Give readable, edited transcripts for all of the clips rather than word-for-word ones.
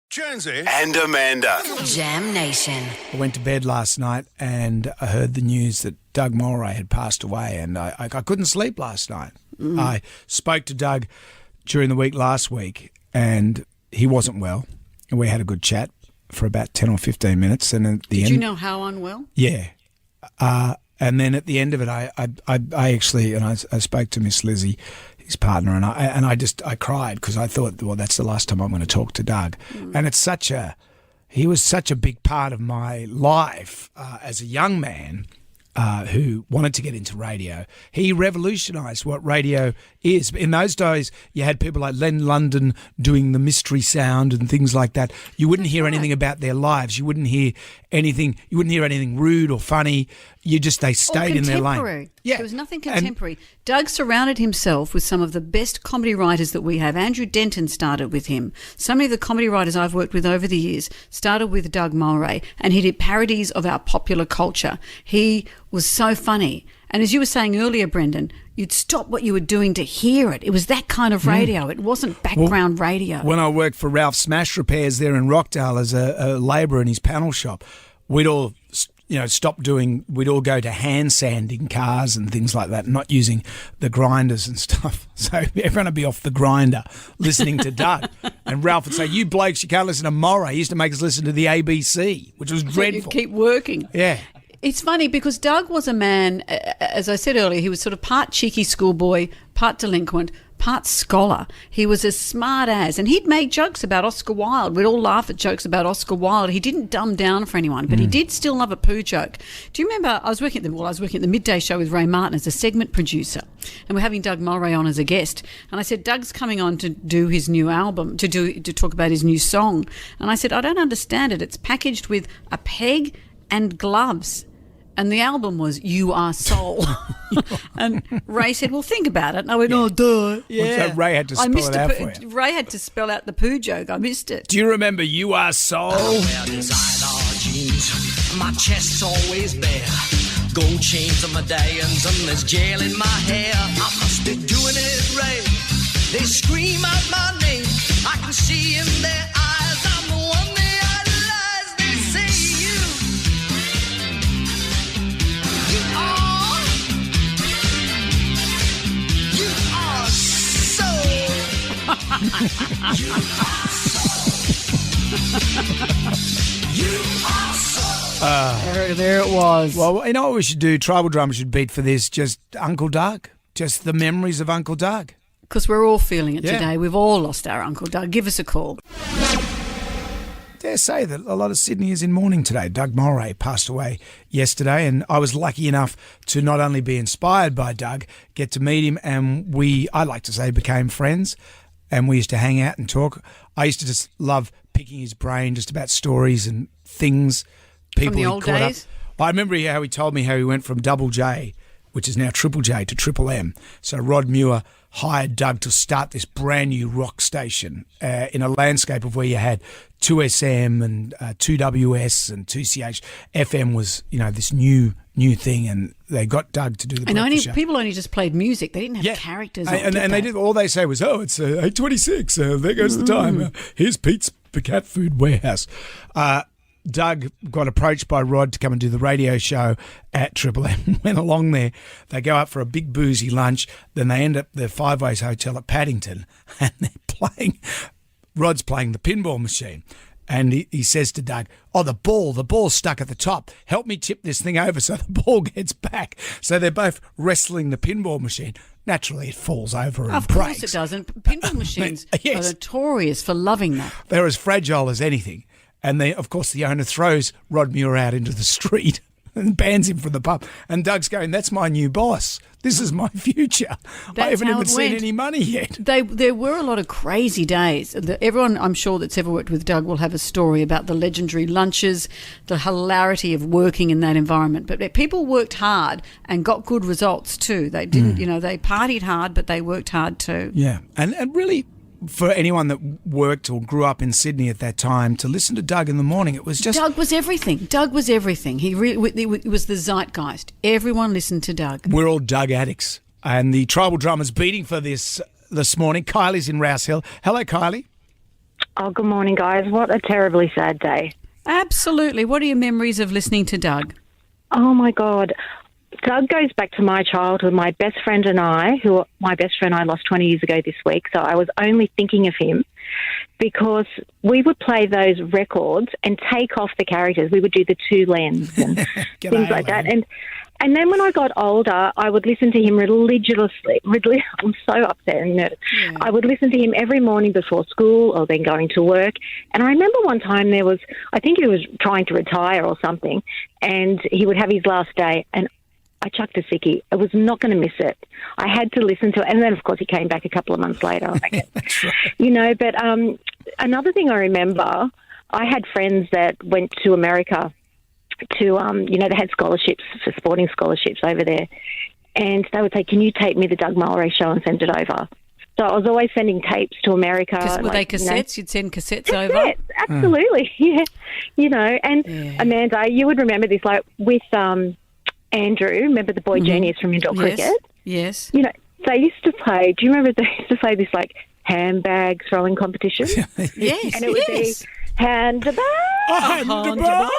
Jonesy and Amanda. Jam Nation. I went to bed last night and I heard the news that Doug Mulray had passed away, and I couldn't sleep last night. I spoke to Doug during the week last week and he wasn't well, and we had a good chat for about 10 or 15 minutes. And at the end, Did you know how unwell? Yeah. And then at the end of it, I actually, and I spoke to Miss Lizzie, his partner, and I cried because I thought, well, that's the last time I'm going to talk to Doug. And he was such a big part of my life as a young man who wanted to get into radio. He revolutionised what radio is. In those days, you had people like Len London doing the mystery sound and things like that. You wouldn't hear anything about their lives. You wouldn't hear anything. You wouldn't hear anything rude or funny. They stayed in their lane. Yeah, there was nothing contemporary. Doug surrounded himself with some of the best comedy writers that we have. Andrew Denton started with him. So many of the comedy writers I've worked with over the years started with Doug Mulray, and he did parodies of our popular culture. He was so funny. And as you were saying earlier, Brendan, you'd stop what you were doing to hear it. It was that kind of radio. It wasn't background radio. When I worked for Ralph Smash Repairs there in Rockdale as a labourer in his panel shop, we'd all we'd all go to hand sanding cars and things like that, not using the grinders and stuff. So everyone would be off the grinder listening to Doug. And Ralph would say, you blokes, you can't listen to Mulray. He used to make us listen to the ABC, which was dreadful. You keep working. Yeah. It's funny because Doug was a man, as I said earlier, he was sort of part cheeky schoolboy, part delinquent, part scholar. He was as smart as, and he'd make jokes about Oscar Wilde. We'd all laugh at jokes about Oscar Wilde. He didn't dumb down for anyone, but he did still love a poo joke. Do you remember, I was working at the midday show with Ray Martin as a segment producer, and we're having Doug Mulray on as a guest. And I said, Doug's coming on to do his new album, to talk about his new song. And I said, I don't understand it. It's packaged with a peg and gloves. And the album was You Are Soul. And Ray said, well, think about it. And I went, oh, duh. Yeah. So Ray had to spell it out for you. Ray had to spell out the poo joke. I missed it. Do you remember You Are Soul? I wear designer jeans. My chest's always bare. Gold chains on my diamonds and there's gel in my hair. I must be doing it right. They scream out my name. I can see in their eyes I'm the one they idolize. They say you are so. There it was. Well, you know what we should do? Tribal Drama should beat for this. Just Uncle Doug. Just the memories of Uncle Doug. Because we're all feeling it today. We've all lost our Uncle Doug. Give us a call. Dare say that a lot of Sydney is in mourning today. Doug Mulray passed away yesterday, and I was lucky enough to not only be inspired by Doug, get to meet him, and I like to say, became friends, and we used to hang out and talk. I used to just love picking his brain just about stories and things, people from the old days. I remember how he told me how he went from Double J, which is now Triple J, to Triple M. So Rod Muir hired Doug to start this brand new rock station in a landscape of where you had 2SM and 2WS and 2CH. FM was, this new thing, and they got Doug to do the breakfast show. People only just played music. They didn't have characters. And they did. All they say was, "Oh, it's 8:26. There goes the time. Here's Pete's cat food warehouse." Doug got approached by Rod to come and do the radio show at Triple M. Went along there. They go up for a big boozy lunch. Then they end up at the Five Ways Hotel at Paddington, and they're playing. Rod's playing the pinball machine, and he says to Doug, "Oh, the ball's stuck at the top. Help me tip this thing over so the ball gets back." So they're both wrestling the pinball machine. Naturally, it falls over and breaks. Of course it doesn't. Pinball machines are notorious for loving that. They're as fragile as anything. And of course, the owner throws Rod Muir out into the street and bans him from the pub. And Doug's going, "That's my new boss. This is my future. I haven't even seen any money yet." There were a lot of crazy days. Everyone, I'm sure, that's ever worked with Doug will have a story about the legendary lunches, the hilarity of working in that environment. But people worked hard and got good results too. They didn't, they partied hard, but they worked hard too. Yeah, and really, for anyone that worked or grew up in Sydney at that time, to listen to Doug in the morning, it was just... Doug was everything. Doug was everything. It was the zeitgeist. Everyone listened to Doug. We're all Doug addicts. And the Tribal Drama's beating for this morning. Kylie's in Rouse Hill. Hello, Kylie. Oh, good morning, guys. What a terribly sad day. Absolutely. What are your memories of listening to Doug? Oh, my God. Doug goes back to my childhood. My best friend and I, I lost 20 years ago this week, so I was only thinking of him because we would play those records and take off the characters. We would do the two lens and things like that. And then when I got older, I would listen to him religiously. I'm so upset and nervous. Yeah. I would listen to him every morning before school or then going to work. And I remember one time I think he was trying to retire or something, and he would have his last day, and I chucked a sickie. I was not going to miss it. I had to listen to it. And then, of course, he came back a couple of months later. That's right. But another thing I remember, I had friends that went to America to, they had scholarships for sporting scholarships over there. And they would say, can you tape me the Doug Mulray show and send it over? So I was always sending tapes to America. Were they cassettes? You'd send cassettes over? Cassettes, absolutely, yeah. And Amanda, you would remember this, like with Andrew, remember the boy genius from indoor cricket? Yes. They used to play, do you remember they used to play this like handbag throwing competition? Yes, and it would be hand a bag. Hand a bag.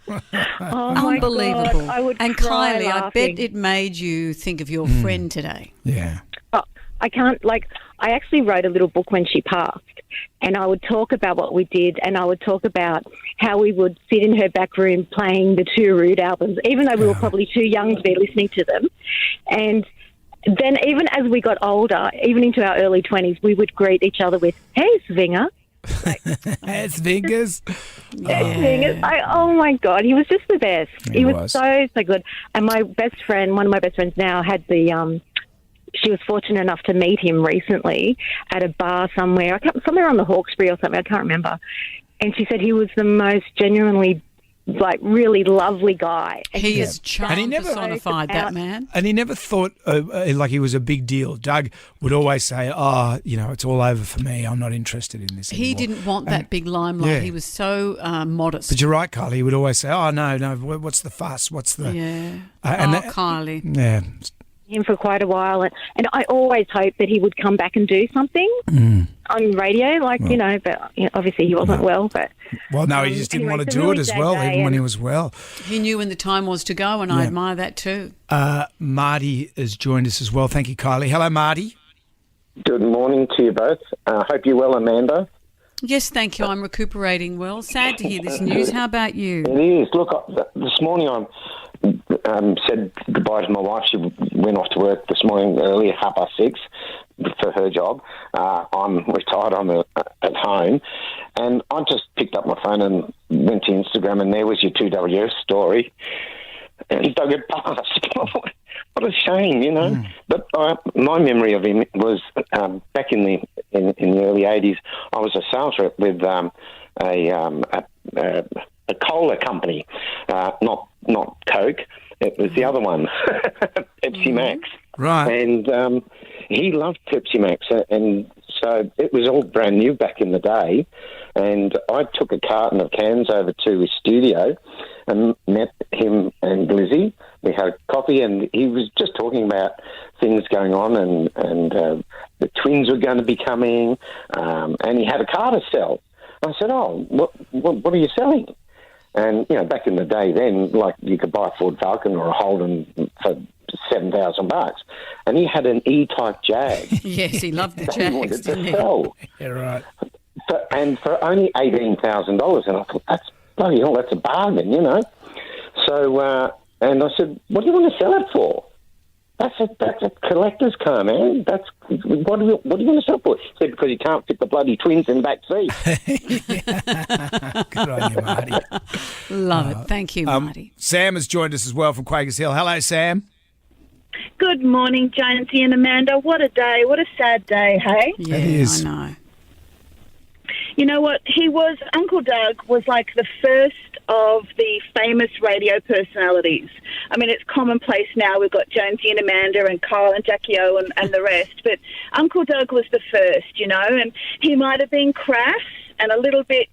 Oh, my unbelievable. God. I would and cry Kylie, laughing. I bet it made you think of your friend today. Yeah. Oh, I can't, I actually wrote a little book when she passed, and I would talk about what we did, and I would talk about how we would sit in her back room playing the two Rude albums, even though we were probably too young to be listening to them. And then even as we got older, even into our early 20s, we would greet each other with, hey, Svinger. It's Vingers. Oh my God, he was just the best. He was so good. And one of my best friends now had she was fortunate enough to meet him recently at a bar somewhere on the Hawkesbury or something, I can't remember. And she said he was the most genuinely, really lovely guy. He is charm personified, that man. And he never thought like he was a big deal. Doug would always say, it's all over for me. I'm not interested in this anymore. He didn't want that big limelight. Yeah. He was so modest. But you're right, Kylie. He would always say, oh, no, what's the fuss? What's the... Yeah. Kylie. Yeah. Him for quite a while, and I always hoped that he would come back and do something on radio, but obviously he wasn't well. But he just didn't want to do it as well, even when he was well. He knew when the time was to go, and I admire that too. Marty has joined us as well. Thank you, Kylie. Hello, Marty. Good morning to you both. Hope you're well, Amanda. Yes, thank you. I'm recuperating well. Sad to hear this news. How about you? It is. Look, this morning I said goodbye to my wife. She went off to work this morning early, 6:30, for her job. I'm retired. I'm at home. And I just picked up my phone and went to Instagram, and there was your 2WS story. And Doug had passed. What a shame, But my memory of him was back in the early 80s. I was a sales rep with a cola company, not Coke. It was the other one, Pepsi Max. Right. And he loved Pepsi Max, and so it was all brand new back in the day. And I took a carton of cans over to his studio and met him and Lizzie. We had coffee, and he was just talking about things going on, and the twins were going to be coming, and he had a car to sell. I said, "Oh, what are you selling?" And back in the day, then, you could buy a Ford Falcon or a Holden for $7,000, and he had an E-Type Jag. Yes, he loved the Jags. He wanted didn't to sell. Yeah, right. And for only $18,000, and I thought, that's bloody hell, that's a bargain, So, and I said, what do you want to sell it for? That's a collector's car, man. What do you want to sell it for? He said, because you can't fit the bloody twins in the back seat. Good on you, Marty. Love it. Thank you, Marty. Sam has joined us as well from Quakers Hill. Hello, Sam. Good morning, Jonesy and Amanda. What a day. What a sad day, hey? Yeah, it is. I know. You know what? Uncle Doug was like the first of the famous radio personalities. I mean, it's commonplace now. We've got Jonesy and Amanda and Kyle and Jackie O and the rest. But Uncle Doug was the first, and he might have been crass and a little bit,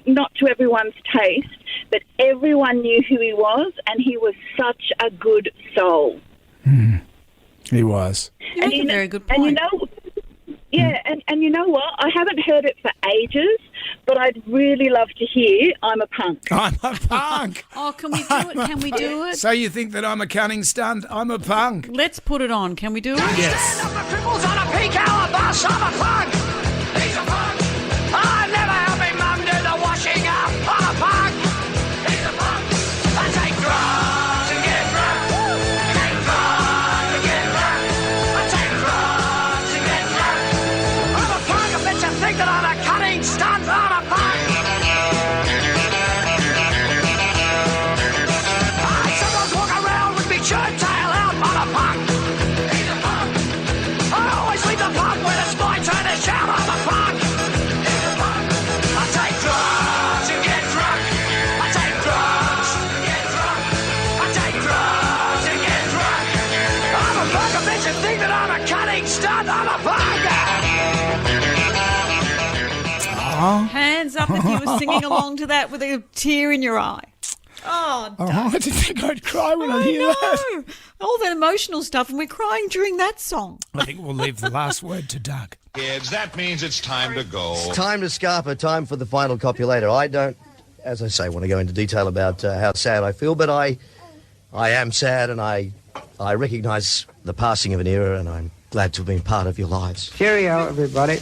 not to everyone's taste, but everyone knew who he was, and he was such a good soul. He was. You make a very good point. And Yeah, and you know what? I haven't heard it for ages, but I'd really love to hear I'm a Punk. I'm a punk. Oh, can we do it? Can we do it? So you think that I'm a cunning stunt? I'm a punk. Let's put it on. Can we do it? Yes. Stand up for cripples on a peak hour bus. I'm a punk. He's a punk. I never helped me mum do the washing up. I'm a punk. He's a punk. I take drugs and get drunk. Take drugs and get drunk. I take drugs and get drunk. I'm a punk. I bet you think that I'm a cunning stunt. I'm a punk. I sometimes walk around with me shirt tail out. I'm a punk. He's a punk. I always leave the pub when it's my turn to shout. I'm a punk. He's a punk. I take drugs and get drunk. I take drugs and get drunk. I take drugs and get drunk. I'm a punk. I bet you think that I'm a cunning stunt. I'm a punk. Hands up if you were singing along to that with a tear in your eye. Oh, Oh, I didn't think I'd cry when I hear that. no. All that emotional stuff, and we're crying during that song. I think we'll leave the last word to Doug. Kids, that means it's time to go. Time to scarper, time for the final copulator. I don't, as I say, want to go into detail about how sad I feel, but I am sad, and I recognise the passing of an era, and I'm glad to have been part of your lives. Cheerio, everybody.